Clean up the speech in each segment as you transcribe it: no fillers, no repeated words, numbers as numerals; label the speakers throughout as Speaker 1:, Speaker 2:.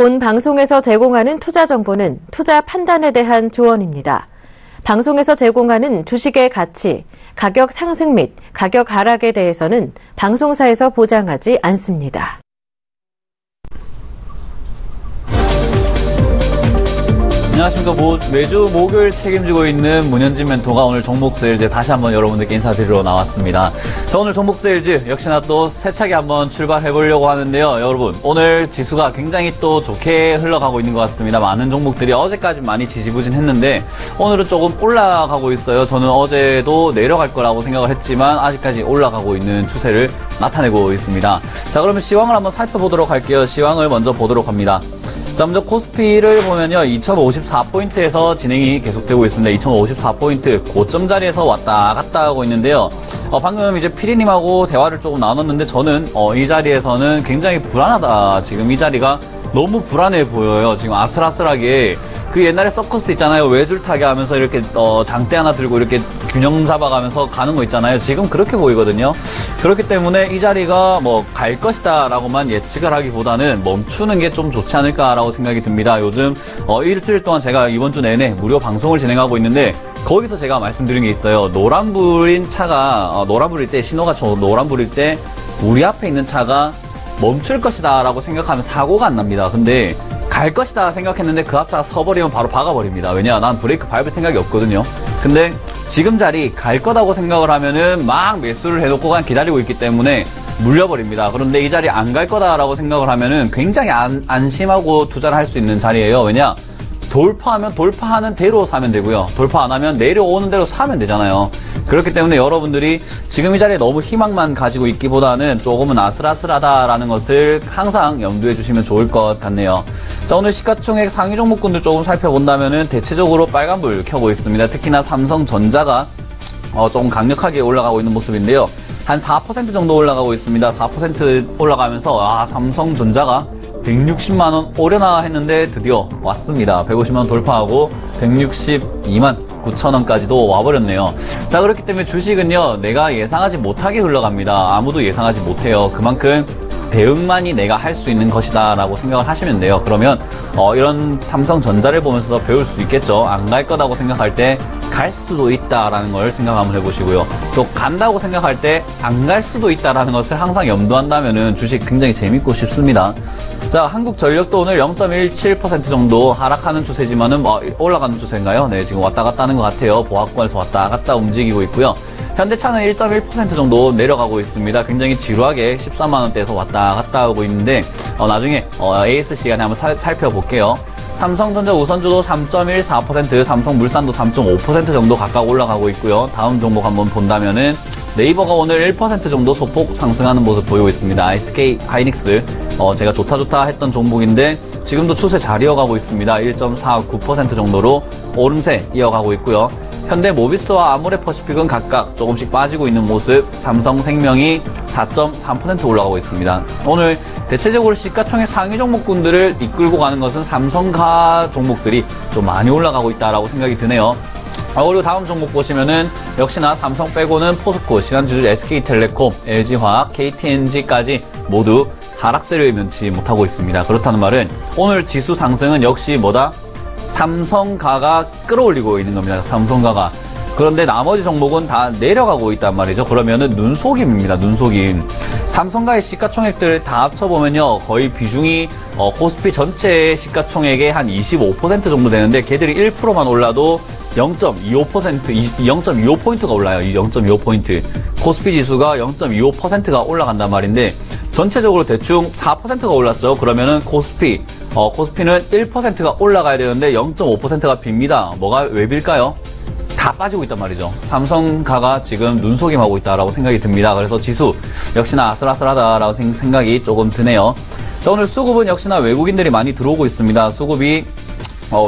Speaker 1: 본 방송에서 제공하는 투자 정보는 투자 판단에 대한 조언입니다. 방송에서 제공하는 주식의 가치, 가격 상승 및 가격 하락에 대해서는 방송사에서 보장하지 않습니다.
Speaker 2: 안녕하십니까. 매주 목요일 책임지고 있는 문현진 멘토가 오늘 종목 세일즈 다시 한번 여러분들께 인사드리러 나왔습니다. 자, 오늘 종목 세일즈 역시나 또 세차게 한번 출발해 보려고 하는데요. 여러분, 오늘 지수가 굉장히 또 좋게 흘러가고 있는 것 같습니다. 많은 종목들이 어제까지 많이 지지부진했는데 오늘은 조금 올라가고 있어요. 저는 어제도 내려갈 거라고 생각을 했지만 아직까지 올라가고 있는 추세를 나타내고 있습니다. 자, 그러면 시황을 한번 살펴보도록 할게요. 시황을 먼저 보도록 합니다. 자, 먼저 코스피를 보면요. 2054포인트에서 진행이 계속되고 있습니다. 2054포인트 고점 자리에서 왔다 갔다 하고 있는데요. 방금 이제 피디님하고 대화를 조금 나눴는데 저는 이 자리에서는 굉장히 불안하다. 지금 이 자리가 너무 불안해 보여요. 지금 아슬아슬하게 그 옛날에 서커스 있잖아요. 외줄타기 하면서 이렇게 장대 하나 들고 이렇게 균형 잡아가면서 가는 거 있잖아요. 지금 그렇게 보이거든요. 그렇기 때문에 이 자리가 뭐 갈 것이다 라고만 예측을 하기보다는 멈추는 게 좀 좋지 않을까라고 생각이 듭니다. 요즘 일주일 동안 제가 이번 주 내내 무료 방송을 진행하고 있는데 거기서 제가 말씀드린 게 있어요. 노란불인 차가 노란불일 때 신호가 노란불일 때 우리 앞에 있는 차가 멈출 것이다 라고 생각하면 사고가 안 납니다. 근데 갈 것이다 생각했는데 그 앞차가 서버리면 바로 박아버립니다. 왜냐? 난 브레이크 밟을 생각이 없거든요. 근데 지금 자리 갈 거다고 생각을 하면은 막 매수를 해놓고 그냥 기다리고 있기 때문에 물려버립니다. 그런데 이 자리 안 갈 거다라고 생각을 하면은 굉장히 안심하고 투자를 할 수 있는 자리예요. 왜냐? 돌파하면 돌파하는 대로 사면 되고요. 돌파 안 하면 내려오는 대로 사면 되잖아요. 그렇기 때문에 여러분들이 지금 이 자리에 너무 희망만 가지고 있기보다는 조금은 아슬아슬하다라는 것을 항상 염두에 주시면 좋을 것 같네요. 자, 오늘 시가총액 상위 종목군들 조금 살펴본다면은 대체적으로 빨간불 켜고 있습니다. 특히나 삼성전자가 조금 강력하게 올라가고 있는 모습인데요. 한 4% 정도 올라가고 있습니다. 4% 올라가면서 삼성전자가 160만원 오려나 했는데 드디어 왔습니다. 150만원 돌파하고 162만 9천원까지도 와버렸네요. 자, 그렇기 때문에 주식은요, 내가 예상하지 못하게 흘러갑니다. 아무도 예상하지 못해요. 그만큼 대응만이 내가 할 수 있는 것이다 라고 생각을 하시면 돼요. 그러면 이런 삼성전자를 보면서도 배울 수 있겠죠. 안 갈 거다고 생각할 때 갈 수도 있다라는 걸 생각 한번 해보시고요. 또 간다고 생각할 때 안 갈 수도 있다라는 것을 항상 염두한다면은 주식 굉장히 재밌고 쉽습니다. 자, 한국전력도 오늘 0.17% 정도 하락하는 추세지만은 올라가는 추세인가요? 네, 지금 왔다 갔다 하는 것 같아요. 보합권에서 왔다 갔다 움직이고 있고요. 현대차는 1.1% 정도 내려가고 있습니다. 굉장히 지루하게 13만원대에서 왔다 갔다 하고 있는데 나중에 AS 시간에 한번 살펴볼게요. 삼성전자 우선주도 3.14%, 삼성물산도 3.5% 정도 각각 올라가고 있고요. 다음 종목 한번 본다면은 네이버가 오늘 1% 정도 소폭 상승하는 모습 보이고 있습니다. SK 하이닉스 제가 좋다 했던 종목인데 지금도 추세 잘 이어가고 있습니다. 1.49% 정도로 오름세 이어가고 있고요. 현대모비스와 아모레퍼시픽은 각각 조금씩 빠지고 있는 모습, 삼성생명이 4.3% 올라가고 있습니다. 오늘 대체적으로 시가총액 상위 종목군들을 이끌고 가는 것은 삼성가 종목들이 좀 많이 올라가고 있다라고 생각이 드네요. 그리고 다음 종목 보시면은 역시나 삼성 빼고는 포스코, 지난주 SK텔레콤, LG화학, KTNG까지 모두 하락세를 면치 못하고 있습니다. 그렇다는 말은 오늘 지수 상승은 역시 뭐다? 삼성가가 끌어올리고 있는 겁니다. 삼성가가. 그런데 나머지 종목은 다 내려가고 있단 말이죠. 그러면은 눈속임입니다. 눈속임. 삼성가의 시가총액들 다 합쳐보면요. 거의 비중이 코스피 전체 시가총액의 한 25% 정도 되는데 걔들이 1%만 올라도 0.25%가 올라요. 이 0.25포인트. 코스피 지수가 0.25%가 올라간단 말인데 전체적으로 대충 4%가 올랐죠. 그러면은 코스피는 1%가 올라가야 되는데 0.5%가 빕니다. 뭐가 왜 빌까요? 다 빠지고 있단 말이죠. 삼성가가 지금 눈속임하고 있다라고 생각이 듭니다. 그래서 지수 역시나 아슬아슬하다라고 생각이 조금 드네요. 자, 오늘 수급은 역시나 외국인들이 많이 들어오고 있습니다. 수급이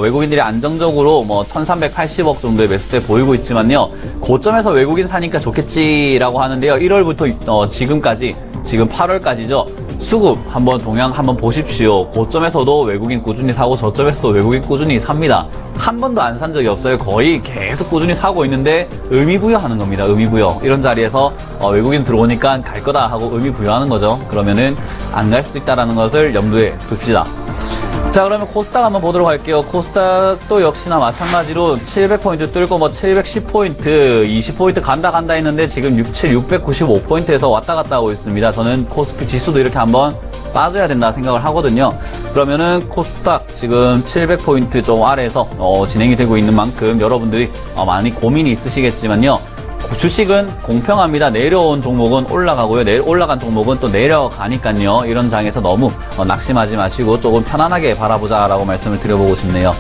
Speaker 2: 외국인들이 안정적으로 1380억 정도의 매수세 보이고 있지만요. 고점에서 외국인 사니까 좋겠지라고 하는데요. 1월부터 지금까지 지금 8월까지죠. 수급 한번 동향 한번 보십시오. 고점에서도 외국인 꾸준히 사고 저점에서도 외국인 꾸준히 삽니다. 한 번도 안 산 적이 없어요. 거의 계속 꾸준히 사고 있는데 의미부여하는 겁니다. 의미부여. 이런 자리에서 외국인 들어오니까 갈 거다 하고 의미부여하는 거죠. 그러면은 안 갈 수도 있다라는 것을 염두에 둡시다. 자, 그러면 코스닥 한번 보도록 할게요. 코스닥도 역시나 마찬가지로 700포인트 뚫고 뭐 710포인트, 20포인트 간다 했는데 지금 695포인트에서 왔다 갔다 하고 있습니다. 저는 코스피 지수도 이렇게 한번 빠져야 된다 생각을 하거든요. 그러면은 코스닥 지금 700포인트 좀 아래에서 진행이 되고 있는 만큼 여러분들이 많이 고민이 있으시겠지만요. 주식은 공평합니다. 내려온 종목은 올라가고요. 올라간 종목은 또 내려가니까요. 이런 장에서 너무 낙심하지 마시고 조금 편안하게 바라보자라고 말씀을 드려보고 싶네요.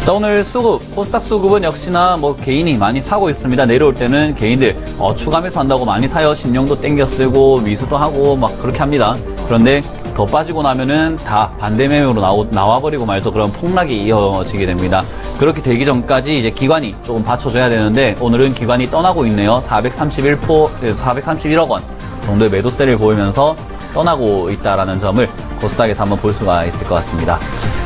Speaker 2: 자, 오늘 수급, 코스닥 수급은 역시나 뭐 개인이 많이 사고 있습니다. 내려올 때는 개인들 추가 매수한다고 많이 사요. 신용도 땡겨 쓰고 미수도 하고 막 그렇게 합니다. 그런데 더 빠지고 나면은 다 반대 매매로 나와버리고 말죠. 그럼 폭락이 이어지게 됩니다. 그렇게 되기 전까지 이제 기관이 조금 받쳐줘야 되는데 오늘은 기관이 떠나고 있네요. 431억 원 정도의 매도세를 보이면서 떠나고 있다라는 점을 코스닥에서 한번 볼 수가 있을 것 같습니다.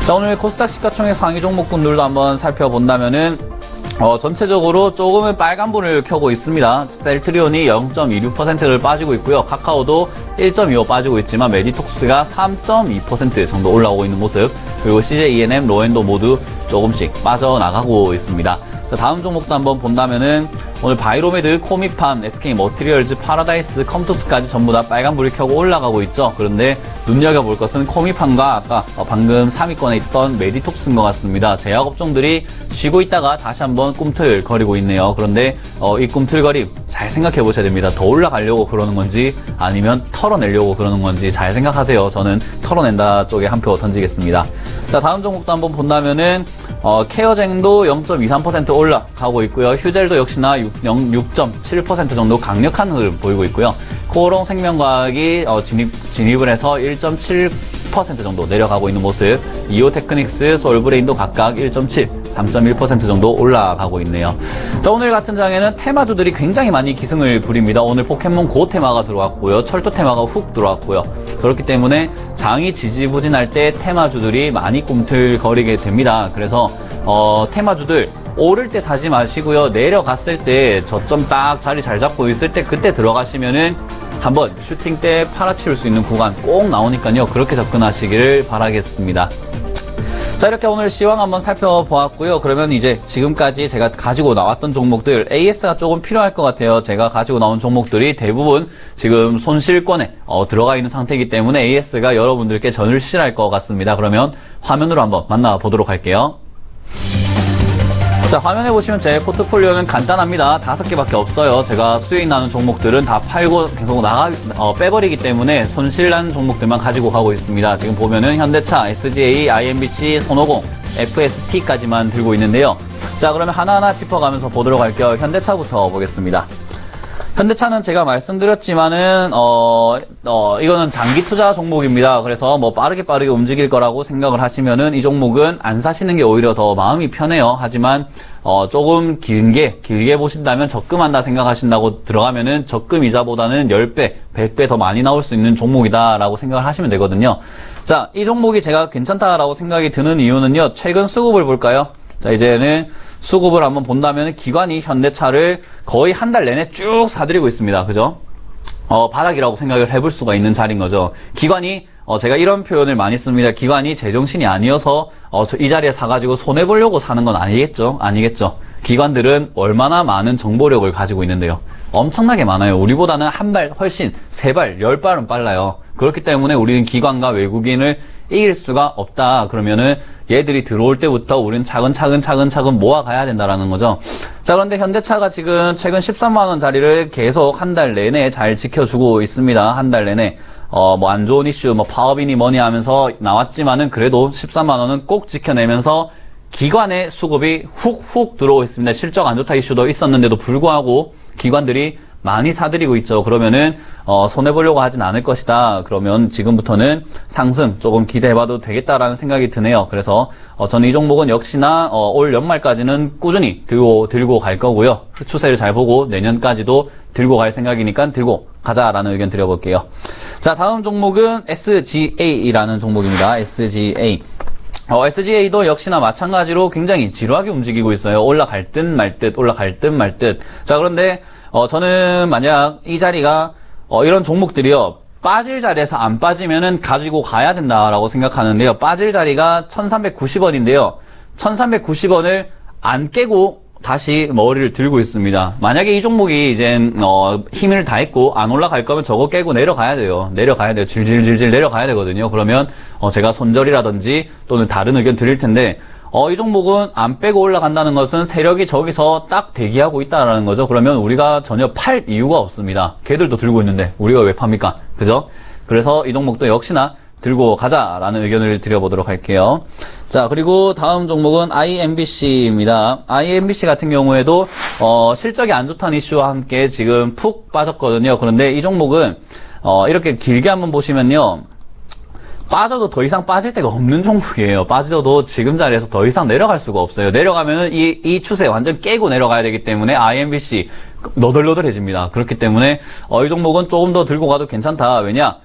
Speaker 2: 자, 오늘 코스닥 시가총액 상위 종목군들도 한번 살펴본다면은 전체적으로 조금은 빨간불을 켜고 있습니다. 셀트리온이 0.26%를 빠지고 있고요. 카카오도 1.25 빠지고 있지만 메디톡스가 3.2% 정도 올라오고 있는 모습, 그리고 CJ ENM, 로엔도 모두 조금씩 빠져나가고 있습니다. 자, 다음 종목도 한번 본다면은 오늘 바이로메드, 코미팜, SK 머티리얼즈, 파라다이스, 컴투스까지 전부 다 빨간불이 켜고 올라가고 있죠. 그런데 눈여겨볼 것은 코미팜과 아까 방금 3위권에 있던 메디톡스인 것 같습니다. 제약업종들이 쉬고 있다가 다시 한번 꿈틀거리고 있네요. 그런데 이 꿈틀거림 잘 생각해 보셔야 됩니다. 더 올라가려고 그러는 건지 아니면 털어내려고 그러는 건지 잘 생각하세요. 저는 털어낸다 쪽에 한 표 던지겠습니다. 자, 다음 종목도 한번 본다면은 케어쟁도 0.23% 올라가고 있고요. 휴젤도 역시나 6.7% 정도 강력한 흐름 보이고 있고요. 코오롱 생명과학이 진입을 해서 1.7% 정도 내려가고 있는 모습, 이오테크닉스, 솔브레인도 각각 1.7, 3.1% 정도 올라가고 있네요. 자, 오늘 같은 장에는 테마주들이 굉장히 많이 기승을 부립니다. 오늘 포켓몬 고 테마가 들어왔고요. 철도 테마가 훅 들어왔고요. 그렇기 때문에 장이 지지부진할 때 테마주들이 많이 꿈틀거리게 됩니다. 그래서 테마주들 오를 때 사지 마시고요. 내려갔을 때 저점 딱 자리 잘 잡고 있을 때 그때 들어가시면은 한번 슈팅 때 팔아치울 수 있는 구간 꼭 나오니까요. 그렇게 접근하시기를 바라겠습니다. 자, 이렇게 오늘 시황 한번 살펴보았고요. 그러면 이제 지금까지 제가 가지고 나왔던 종목들, AS가 조금 필요할 것 같아요. 제가 가지고 나온 종목들이 대부분 지금 손실권에 들어가 있는 상태이기 때문에 AS가 여러분들께 전율실할 것 같습니다. 그러면 화면으로 한번 만나보도록 할게요. 자, 화면에 보시면 제 포트폴리오는 간단합니다. 5개밖에 없어요. 제가 수익 나는 종목들은 다 팔고 계속 빼버리기 때문에 손실난 종목들만 가지고 가고 있습니다. 지금 보면은 현대차, SGA, IMBC, 손오공, FST까지만 들고 있는데요. 자, 그러면 하나하나 짚어가면서 보도록 할게요. 현대차부터 보겠습니다. 현대차는 제가 말씀드렸지만은 이거는 장기 투자 종목입니다. 그래서 뭐 빠르게 움직일 거라고 생각을 하시면은 이 종목은 안 사시는 게 오히려 더 마음이 편해요. 하지만 조금 길게 보신다면 적금한다 생각하신다고 들어가면은 적금 이자보다는 10배, 100배 더 많이 나올 수 있는 종목이다라고 생각을 하시면 되거든요. 자, 이 종목이 제가 괜찮다라고 생각이 드는 이유는요. 최근 수급을 볼까요? 자, 이제는 수급을 한번 본다면 기관이 현대차를 거의 한 달 내내 쭉 사들이고 있습니다. 그죠? 바닥이라고 생각을 해볼 수가 있는 자리인 거죠. 기관이 제가 이런 표현을 많이 씁니다. 기관이 제정신이 아니어서 이 자리에 사가지고 손해보려고 사는 건 아니겠죠? 기관들은 얼마나 많은 정보력을 가지고 있는데요. 엄청나게 많아요. 우리보다는 한 발 훨씬 3발, 10발은 빨라요. 그렇기 때문에 우리는 기관과 외국인을 이길 수가 없다. 그러면은 얘들이 들어올 때부터 우리는 차근차근 모아가야 된다라는 거죠. 자, 그런데 현대차가 지금 최근 13만 원 자리를 계속 한 달 내내 잘 지켜주고 있습니다. 한 달 내내. 뭐 안 좋은 이슈, 뭐 파업이니 뭐니 하면서 나왔지만은 그래도 13만 원은 꼭 지켜내면서 기관의 수급이 훅 들어오고 있습니다. 실적 안 좋다 이슈도 있었는데도 불구하고 기관들이 많이 사들이고 있죠. 그러면은 손해보려고 하진 않을 것이다. 그러면 지금부터는 상승 조금 기대해봐도 되겠다라는 생각이 드네요. 그래서 저는 이 종목은 역시나 올 연말까지는 꾸준히 들고 갈 거고요. 추세를 잘 보고 내년까지도 들고 갈 생각이니까 들고 가자라는 의견 드려볼게요. 자, 다음 종목은 SGA라는 종목입니다. SGA. SGA도 역시나 마찬가지로 굉장히 지루하게 움직이고 있어요. 올라갈 듯 말 듯. 자, 그런데 저는 만약 이 자리가 이런 종목들이요. 빠질 자리에서 안 빠지면은 가지고 가야 된다라고 생각하는데요. 빠질 자리가 1390원인데요. 1390원을 안 깨고 다시 머리를 들고 있습니다. 만약에 이 종목이 이젠 힘을 다했고 안 올라갈 거면 저거 깨고 내려가야 돼요. 질질질질 내려가야 되거든요. 그러면 제가 손절이라든지 또는 다른 의견 드릴 텐데 이 종목은 안 빼고 올라간다는 것은 세력이 저기서 딱 대기하고 있다라는 거죠. 그러면 우리가 전혀 팔 이유가 없습니다. 걔들도 들고 있는데 우리가 왜 팝니까? 그죠? 그래서 이 종목도 역시나 들고 가자라는 의견을 드려보도록 할게요. 자, 그리고 다음 종목은 IMBC입니다. IMBC 같은 경우에도 실적이 안 좋다는 이슈와 함께 지금 푹 빠졌거든요. 그런데 이 종목은 이렇게 길게 한번 보시면요. 빠져도 더 이상 빠질 데가 없는 종목이에요. 빠져도 지금 자리에서 더 이상 내려갈 수가 없어요. 내려가면은 이 추세 완전 깨고 내려가야 되기 때문에 IMBC 너덜너덜해집니다. 그렇기 때문에 이 종목은 조금 더 들고 가도 괜찮다. 왜냐?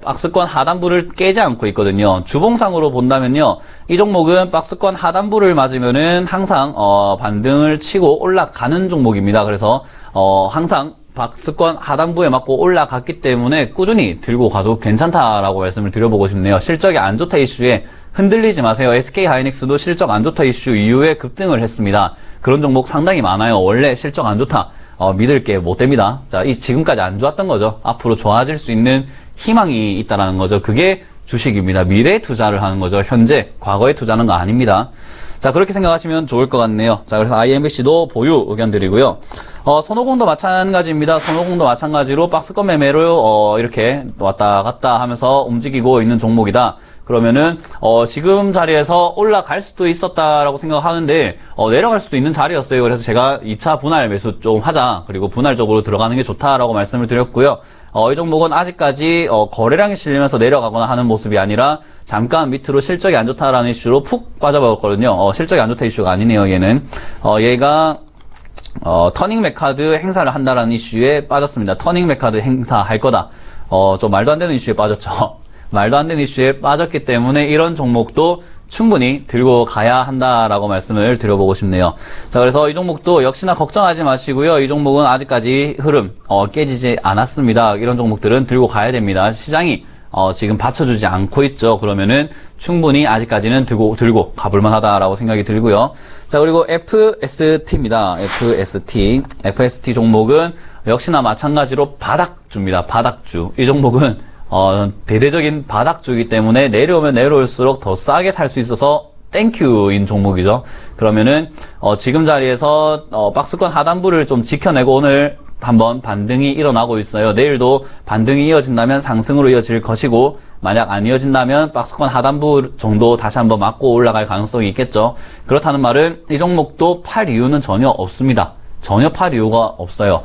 Speaker 2: 박스권 하단부를 깨지 않고 있거든요. 주봉상으로 본다면요. 이 종목은 박스권 하단부를 맞으면은 항상 반등을 치고 올라가는 종목입니다. 그래서 항상 박스권 하단부에 맞고 올라갔기 때문에 꾸준히 들고 가도 괜찮다라고 말씀을 드려보고 싶네요. 실적이 안 좋다 이슈에 흔들리지 마세요. SK하이닉스도 실적 안 좋다 이슈 이후에 급등을 했습니다. 그런 종목 상당히 많아요. 원래 실적 안 좋다. 믿을 게 못 됩니다. 자, 지금까지 안 좋았던 거죠. 앞으로 좋아질 수 있는 희망이 있다라는 거죠. 그게 주식입니다. 미래에 투자를 하는 거죠. 현재, 과거에 투자하는 거 아닙니다. 자, 그렇게 생각하시면 좋을 것 같네요. 자, 그래서 IMBC도 보유 의견 드리고요. 손오공도 마찬가지입니다. 손오공도 마찬가지로 박스권 매매로 이렇게 왔다 갔다 하면서 움직이고 있는 종목이다. 그러면은 지금 자리에서 올라갈 수도 있었다라고 생각하는데 내려갈 수도 있는 자리였어요. 그래서 제가 2차 분할 매수 좀 하자. 그리고 분할적으로 들어가는 게 좋다라고 말씀을 드렸고요. 이 종목은 아직까지 거래량이 실리면서 내려가거나 하는 모습이 아니라 잠깐 밑으로 실적이 안 좋다라는 이슈로 푹 빠져버렸거든요. 실적이 안 좋다 이슈가 아니네요. 얘는 얘가 터닝 맥카드 행사를 한다라는 이슈에 빠졌습니다. 터닝 맥카드 행사 할 거다. 좀 말도 안 되는 이슈에 빠졌죠. 말도 안 되는 이슈에 빠졌기 때문에 이런 종목도 충분히 들고 가야 한다라고 말씀을 드려보고 싶네요. 자, 그래서 이 종목도 역시나 걱정하지 마시고요. 이 종목은 아직까지 흐름 깨지지 않았습니다. 이런 종목들은 들고 가야 됩니다. 시장이 지금 받쳐주지 않고 있죠. 그러면은 충분히 아직까지는 들고 가볼만 하다라고 생각이 들고요. 자, 그리고 FST입니다. FST 종목은 역시나 마찬가지로 바닥주입니다. 바닥주. 이 종목은 대대적인 바닥주이기 때문에 내려오면 내려올수록 더 싸게 살 수 있어서 땡큐인 종목이죠. 그러면은 지금 자리에서 박스권 하단부를 좀 지켜내고 오늘 한번 반등이 일어나고 있어요. 내일도 반등이 이어진다면 상승으로 이어질 것이고 만약 안 이어진다면 박스권 하단부 정도 다시 한번 맞고 올라갈 가능성이 있겠죠. 그렇다는 말은 이 종목도 팔 이유는 전혀 없습니다. 전혀 팔 이유가 없어요.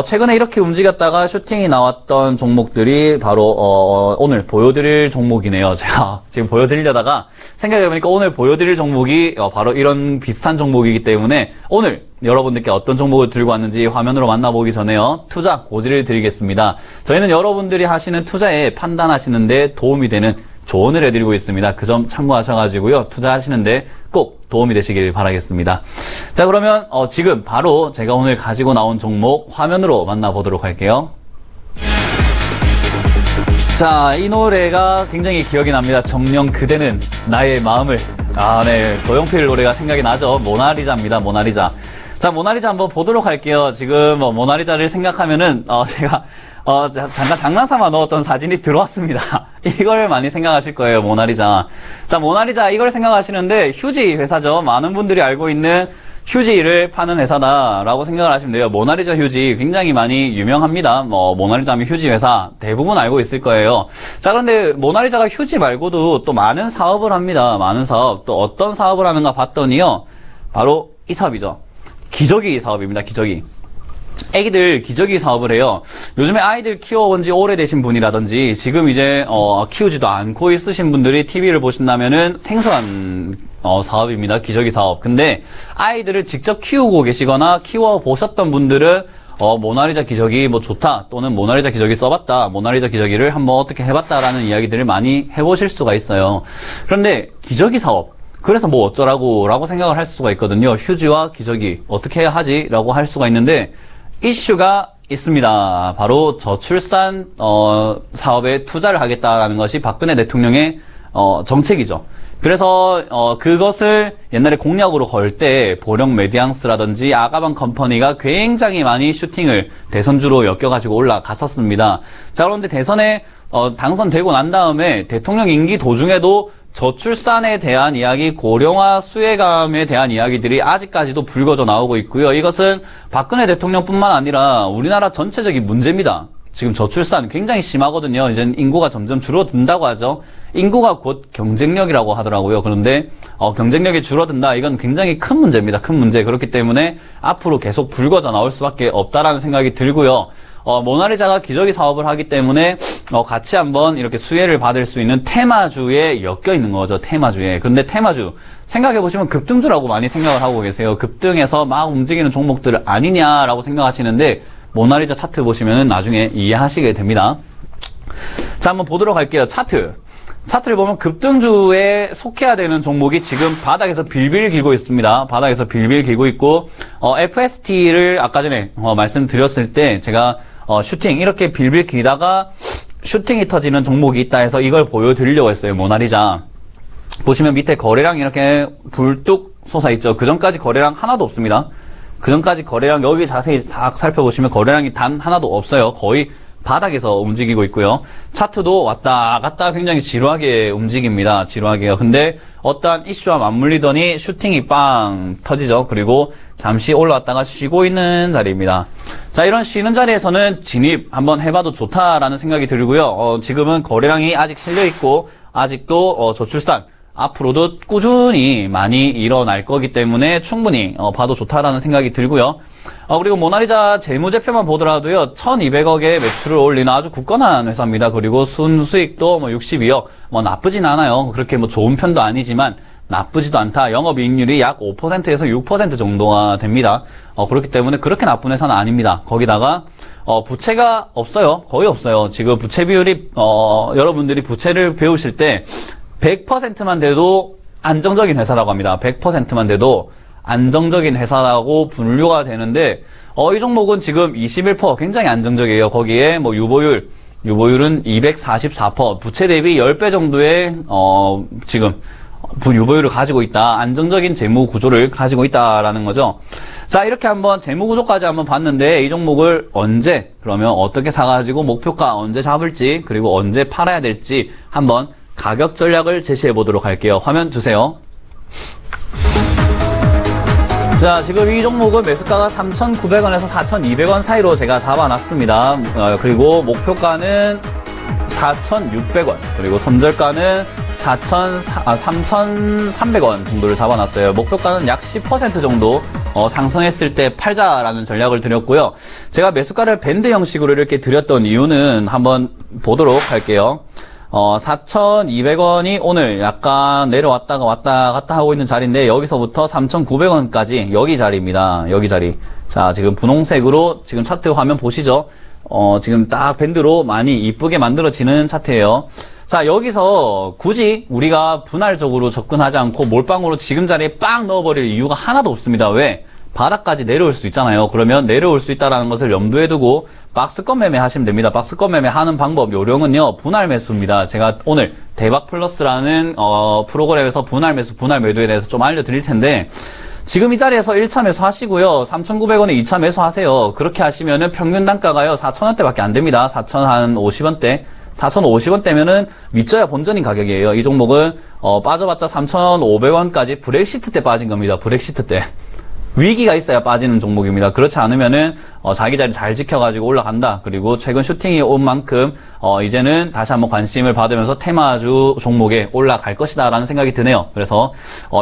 Speaker 2: 최근에 이렇게 움직였다가 슈팅이 나왔던 종목들이 바로 오늘 보여드릴 종목이네요. 제가 지금 보여드리려다가 생각해보니까 오늘 보여드릴 종목이 바로 이런 비슷한 종목이기 때문에 오늘 여러분들께 어떤 종목을 들고 왔는지 화면으로 만나보기 전에요. 투자 고지를 드리겠습니다. 저희는 여러분들이 하시는 투자에 판단하시는데 도움이 되는 조언을 해드리고 있습니다. 그 점 참고하셔가지고요. 투자하시는데 꼭 도움이 되시길 바라겠습니다. 자, 그러면 지금 바로 제가 오늘 가지고 나온 종목 화면으로 만나보도록 할게요. 자, 이 노래가 굉장히 기억이 납니다. 정녕 그대는 나의 마음을. 네, 조용필 노래가 생각이 나죠. 모나리자입니다. 모나리자. 자, 모나리자 한번 보도록 할게요. 지금 모나리자를 생각하면은 제가 잠깐 장난삼아 넣었던 사진이 들어왔습니다. 이걸 많이 생각하실 거예요, 모나리자. 자, 모나리자 이걸 생각하시는데 휴지 회사죠. 많은 분들이 알고 있는 휴지를 파는 회사다라고 생각을 하시면 돼요. 모나리자 휴지 굉장히 많이 유명합니다. 모나리자 하면 휴지 회사 대부분 알고 있을 거예요. 자, 그런데 모나리자가 휴지 말고도 또 많은 사업을 합니다. 많은 사업. 또 어떤 사업을 하는가 봤더니요. 바로 이 사업이죠. 기저귀 사업입니다. 기저귀. 애기들 기저귀 사업을 해요. 요즘에 아이들 키워본 지 오래되신 분이라든지 지금 이제 키우지도 않고 있으신 분들이 TV를 보신다면은 생소한 사업입니다. 기저귀 사업. 근데 아이들을 직접 키우고 계시거나 키워보셨던 분들은 모나리자 기저귀 뭐 좋다 또는 모나리자 기저귀 써봤다, 모나리자 기저귀를 한번 어떻게 해봤다라는 이야기들을 많이 해보실 수가 있어요. 그런데 기저귀 사업, 그래서 뭐 어쩌라고 라고 생각을 할 수가 있거든요. 휴지와 기저귀 어떻게 해야 하지? 라고 할 수가 있는데 이슈가 있습니다. 바로 저출산 사업에 투자를 하겠다라는 것이 박근혜 대통령의 정책이죠. 그래서 그것을 옛날에 공약으로 걸 때 보령 메디앙스라든지 아가방 컴퍼니가 굉장히 많이 슈팅을 대선주로 엮여가지고 올라갔었습니다. 자, 그런데 대선에 당선되고 난 다음에 대통령 임기 도중에도 저출산에 대한 이야기, 고령화 수혜감에 대한 이야기들이 아직까지도 불거져 나오고 있고요. 이것은 박근혜 대통령뿐만 아니라 우리나라 전체적인 문제입니다. 지금 저출산 굉장히 심하거든요. 이제 인구가 점점 줄어든다고 하죠. 인구가 곧 경쟁력이라고 하더라고요. 그런데 경쟁력이 줄어든다. 이건 굉장히 큰 문제입니다. 큰 문제. 그렇기 때문에 앞으로 계속 불거져 나올 수밖에 없다라는 생각이 들고요. 모나리자가 기저귀 사업을 하기 때문에 같이 한번 이렇게 수혜를 받을 수 있는 테마주에 엮여 있는 거죠. 테마주에. 근데 테마주 생각해보시면 급등주라고 많이 생각을 하고 계세요. 급등해서 막 움직이는 종목들 아니냐라고 생각하시는데 모나리자 차트 보시면 나중에 이해하시게 됩니다. 자, 한번 보도록 할게요. 차트를 보면 급등주에 속해야 되는 종목이 지금 바닥에서 빌빌 길고 있습니다. 바닥에서 빌빌 길고 있고 FST를 아까 전에 말씀드렸을 때 제가 슈팅 이렇게 빌빌 기다가 슈팅이 터지는 종목이 있다 해서 이걸 보여드리려고 했어요. 모나리자 보시면 밑에 거래량 이렇게 불뚝 솟아있죠. 그 전까지 거래량 하나도 없습니다. 그 전까지 거래량 여기 자세히 싹 살펴보시면 거래량이 단 하나도 없어요. 거의 바닥에서 움직이고 있고요. 차트도 왔다 갔다 굉장히 지루하게 움직입니다. 지루하게요. 근데 어떠한 이슈와 맞물리더니 슈팅이 빵 터지죠. 그리고 잠시 올라왔다가 쉬고 있는 자리입니다. 자, 이런 쉬는 자리에서는 진입 한번 해봐도 좋다라는 생각이 들고요. 지금은 거래량이 아직 실려있고 아직도 저출산 앞으로도 꾸준히 많이 일어날 거기 때문에 충분히 봐도 좋다라는 생각이 들고요. 그리고 모나리자 재무제표만 보더라도요, 1200억의 매출을 올리는 아주 굳건한 회사입니다. 그리고 순수익도 62억, 나쁘진 않아요. 그렇게 좋은 편도 아니지만 나쁘지도 않다. 영업이익률이 약 5%에서 6% 정도가 됩니다. 그렇기 때문에 그렇게 나쁜 회사는 아닙니다. 거기다가 부채가 없어요. 거의 없어요. 지금 부채 비율이 여러분들이 부채를 배우실 때 100%만 돼도 안정적인 회사라고 합니다. 100%만 돼도 안정적인 회사라고 분류가 되는데 이 종목은 지금 21% 굉장히 안정적이에요. 거기에 유보율은 244%, 부채 대비 10배 정도의 지금 유보율을 가지고 있다. 안정적인 재무 구조를 가지고 있다라는 거죠. 자, 이렇게 한번 재무 구조까지 한번 봤는데 이 종목을 언제 그러면 어떻게 사가지고 목표가 언제 잡을지 그리고 언제 팔아야 될지 한번 가격 전략을 제시해 보도록 할게요. 화면 주세요. 자, 지금 이 종목은 매수가가 3,900원에서 4,200원 사이로 제가 잡아놨습니다. 그리고 목표가는 4,600원, 그리고 손절가는 3,300원 정도를 잡아놨어요. 목표가는 약 10% 정도 상승했을 때 팔자라는 전략을 드렸고요. 제가 매수가를 밴드 형식으로 이렇게 드렸던 이유는 한번 보도록 할게요. 4,200원이 오늘 약간 내려왔다가 왔다 갔다 하고 있는 자리인데 여기서부터 3,900원까지 여기 자리입니다. 여기 자리. 자, 지금 분홍색으로 지금 차트 화면 보시죠? 지금 딱 밴드로 많이 이쁘게 만들어지는 차트예요. 자, 여기서 굳이 우리가 분할적으로 접근하지 않고 몰빵으로 지금 자리에 빵 넣어버릴 이유가 하나도 없습니다. 왜? 바닥까지 내려올 수 있잖아요. 그러면 내려올 수 있다는 것을 염두에 두고 박스권 매매 하시면 됩니다. 박스권 매매 하는 방법 요령은요, 분할 매수입니다. 제가 오늘 대박 플러스라는 프로그램에서 분할 매수, 분할 매도에 대해서 좀 알려드릴 텐데 지금 이 자리에서 1차 매수 하시고요. 3,900원에 2차 매수 하세요. 그렇게 하시면은 평균 단가가요, 4,000원대밖에 안 됩니다. 4,050원대. 4,050원대면은 윗져야 본전인 가격이에요. 이 종목은 빠져봤자 3,500원까지 브렉시트 때 빠진 겁니다. 브렉시트 때. 위기가 있어야 빠지는 종목입니다. 그렇지 않으면은 자기 자리 잘 지켜가지고 올라간다. 그리고 최근 슈팅이 온 만큼 이제는 다시 한번 관심을 받으면서 테마주 종목에 올라갈 것이다 라는 생각이 드네요. 그래서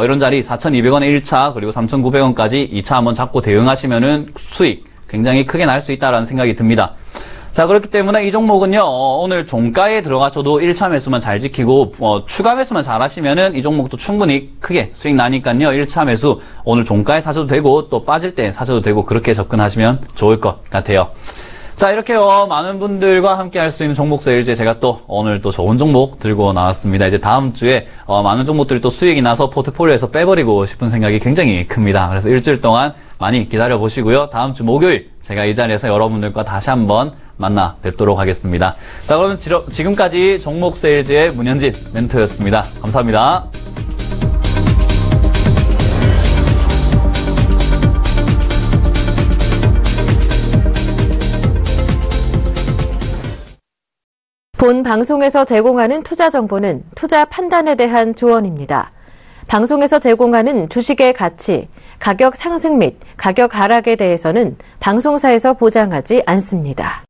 Speaker 2: 이런 자리 4,200원에 1차 그리고 3,900원까지 2차 한번 잡고 대응하시면은 수익 굉장히 크게 날 수 있다라는 생각이 듭니다. 자, 그렇기 때문에 이 종목은요, 오늘 종가에 들어가셔도 1차 매수만 잘 지키고, 추가 매수만 잘 하시면은 이 종목도 충분히 크게 수익 나니까요, 1차 매수, 오늘 종가에 사셔도 되고, 또 빠질 때 사셔도 되고, 그렇게 접근하시면 좋을 것 같아요. 자, 이렇게 많은 분들과 함께 할 수 있는 종목 세일즈 제가 또 오늘 또 좋은 종목 들고 나왔습니다. 이제 다음 주에 많은 종목들이 또 수익이 나서 포트폴리오에서 빼버리고 싶은 생각이 굉장히 큽니다. 그래서 일주일 동안 많이 기다려 보시고요. 다음 주 목요일 제가 이 자리에서 여러분들과 다시 한번 만나 뵙도록 하겠습니다. 자, 그러면 지금까지 종목 세일즈의 문현진 멘토였습니다. 감사합니다.
Speaker 1: 본 방송에서 제공하는 투자 정보는 투자 판단에 대한 조언입니다. 방송에서 제공하는 주식의 가치, 가격 상승 및 가격 하락에 대해서는 방송사에서 보장하지 않습니다.